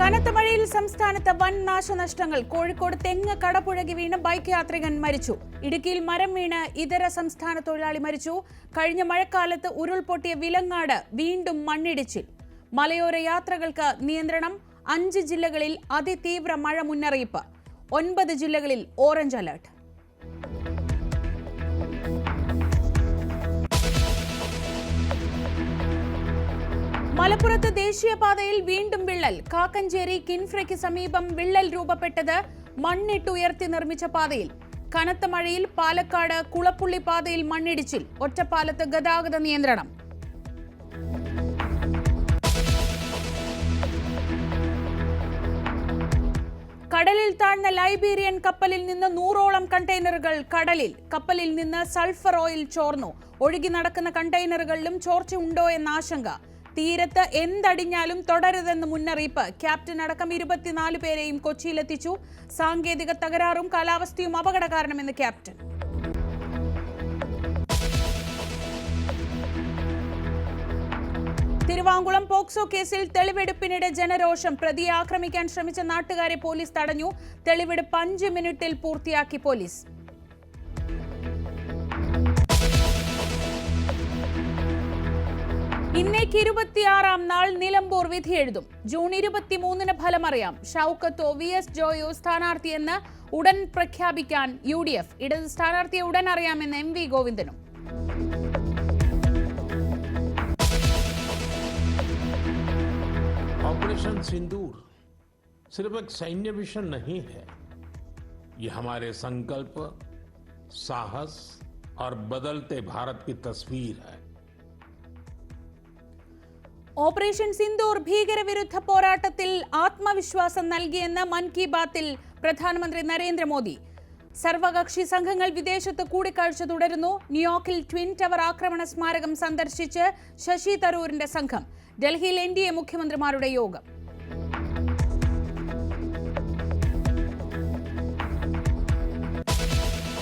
കനത്ത മഴയിൽ സംസ്ഥാനത്ത് വൻ നാശനഷ്ടങ്ങൾ. കോഴിക്കോട് തെങ്ങ് കടപുഴകി വീണ് ബൈക്ക് യാത്രികൻ മരിച്ചു. ഇടുക്കിയിൽ മരം വീണ് ഇതര സംസ്ഥാന തൊഴിലാളി മരിച്ചു. കഴിഞ്ഞ മഴക്കാലത്ത് ഉരുൾപൊട്ടിയ വിലങ്ങാട് വീണ്ടും മണ്ണിടിച്ചിൽ. മലയോര യാത്രകൾക്ക് നിയന്ത്രണം. 5 ജില്ലകളിൽ അതിതീവ്ര മഴ മുന്നറിയിപ്പ്. 9 ജില്ലകളിൽ ഓറഞ്ച് അലർട്ട്. മലപ്പുറത്ത് ദേശീയപാതയിൽ വീണ്ടും വിള്ളൽ. കാക്കഞ്ചേരി കിൻഫ്രയ്ക്ക് സമീപം വിള്ളൽ രൂപപ്പെട്ടത് മണ്ണിട്ടുയർത്തി നിർമ്മിച്ച പാതയിൽ. കനത്ത മഴയിൽ പാലക്കാട് കുളപ്പുള്ളി പാതയിൽ മണ്ണിടിച്ചിൽ. ഒറ്റപ്പാലത്ത് ഗതാഗത നിയന്ത്രണം. കടലിൽ താഴ്ന്ന ലൈബീരിയൻ കപ്പലിൽ നിന്ന് 100ഓളം കണ്ടെയ്നറുകൾ കടലിൽ. കപ്പലിൽ നിന്ന് സൾഫർ ഓയിൽ ചോർന്നു. ഒഴുകി നടക്കുന്ന കണ്ടെയ്നറുകളിലും ചോർച്ച ഉണ്ടോ എന്ന ആശങ്ക. തീരത്ത് എന്തടിഞ്ഞാലും തുടരുതെന്ന് മുന്നറിയിപ്പ്. ക്യാപ്റ്റൻ അടക്കം 24 പേരെയും കൊച്ചിയിലെത്തിച്ചു. സാങ്കേതിക തകരാറും കാലാവസ്ഥയും അപകട കാരണമെന്ന് ക്യാപ്റ്റൻ. തിരുവാങ്കുളം പോക്സോ കേസിൽ തെളിവെടുപ്പിനിടെ ജനരോഷം. പ്രതിയെ ആക്രമിക്കാൻ ശ്രമിച്ച നാട്ടുകാരെ പോലീസ് തടഞ്ഞു. തെളിവെടുപ്പ് 5 മിനിറ്റിൽ പൂർത്തിയാക്കി പോലീസ്. ഇന്നേക്ക് 26-ാം നാൾ നിലമ്പൂർ വിധി എഴുതും. ജൂൺ 23-ന് ഫലമറിയാം. ഷൗക്കത്തോ VS ജോയോ സ്ഥാനാർത്ഥിയെന്ന് ഉടൻ പ്രഖ്യാപിക്കാൻ UDF. ഇടത് സ്ഥാനാർത്ഥിയെ ഉടൻ അറിയാമെന്ന് MV ഗോവിന്ദനും. ऑपरेशन सिंदूर सिर्फ एक सैन्य मिशन नहीं है, ये हमारे संकल्प, साहस और बदलते भारत की तस्वीर है. ഓപ്പറേഷൻ സിന്ദൂർ ഭീകരവിരുദ്ധ പോരാട്ടത്തിൽ ആത്മവിശ്വാസം നൽകിയെന്ന് മൻ കി ബാത്തിൽ പ്രധാനമന്ത്രി നരേന്ദ്രമോദി. സർവകക്ഷി സംഘങ്ങൾ വിദേശത്ത് കൂടിക്കാഴ്ച തുടരുന്നു. ന്യൂയോർക്കിൽ ട്വിൻ ടവർ ആക്രമണ സ്മാരകം സന്ദർശിച്ച് ശശി തരൂരിന്റെ സംഘം. ഡൽഹിയിൽ NDA മുഖ്യമന്ത്രിമാരുടെ യോഗം.